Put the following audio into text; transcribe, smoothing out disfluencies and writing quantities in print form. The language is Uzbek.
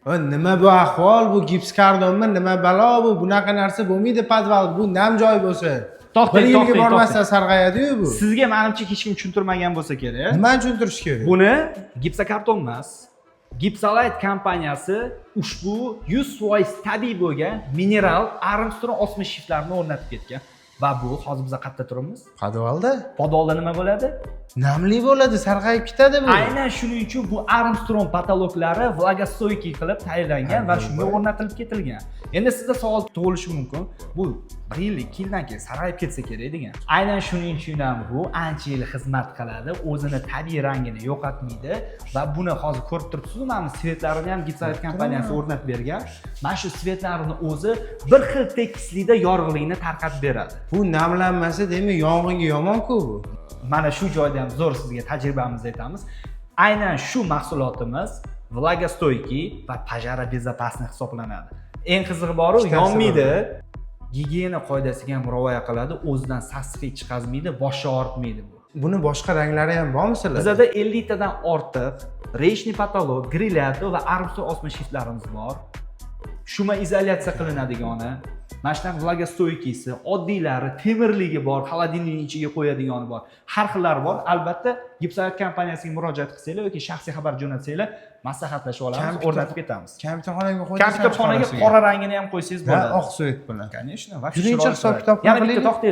Nima bu ahvol? Bu gips kardonmi? Nima balo bu? Bunaqa narsa bo'lmaydi podval. Bu nam joy bo'lsa. Bir yilga bormasa sarg'ayadi-yu bu. Sizga menimcha hech kim tushuntirmagan bo'lsa kerak. Nima tushuntirish kerak? Buni gipsokarton emas. Gipsolite kompaniyasi ushbu 100% tabiiy bo'lgan mineral Armstrong osma shiftlarini o'rnatib ketgan. Va bu hozir biz qayerda turibmiz? Podvalda? Podvalda nima bo'ladi? Namli bo'ladi, sarg'ayib ketadi bu. Aynan shuning uchun bu Armstrong patologlari vlagostoyki qilib tayyorlangan va shunga o'rnatilib ketilgan. Endi sizda savol tug'ilishi mumkin. Bu 1 yil, 2 yildan keyin sarg'ayib ketsa kerak degan. Aynan shuning uchun ham bu ancha yil xizmat qiladi, o'zini tabiiy rangini yo'qotmaydi va buni hozir ko'rib turibsiz-ku, mana svetlarini ham Gipsolite kompaniyasi o'rnatib bergan. Mana shu svetlarning o'zi bir xil tekislikda yorug'likni tarqatib beradi. Bu namlanmasa, demak, yong'inga yomon-ku bu. Mana shu joyda ham zo'r sizga tajribamizni aytamiz. Aynan shu mahsulotimiz vlagostoyki va pajara bezopasniy hisoblanadi. Eng qizig'i bor-u, yonmaydi. Gigiyena qoidasiga ham rioya qiladi, o'zidan sassiq chiqazmaydi, boshni og'ritmaydi bu. Buni boshqa ranglari ham bormi sizlarda? Bizda 50 tadan ortiq rechniy patolog, grilyato va Armstrong osma shiftlarimiz bor. Shuma izolyatsiya qilinadigani, mana shunaqa vlagostoykisi, oddiylari, temirligi bor, xolodilnikning ichiga qo'yadigani bor. Har xillari bor. Albatta, Gipsolite kompaniyasiga murojaat qilsanglar yoki shaxsiy xabar jo'natsanglar, maslahatlashib olamiz, o'rnatib ketamiz. Kompyuterxonaga qo'ysangiz, Kompyuterxonaga qora rangini ham qo'ysangiz bo'ladi. Oq svet bilan. Конечно, Julincha hisob-kitob yana bitta to'xtang.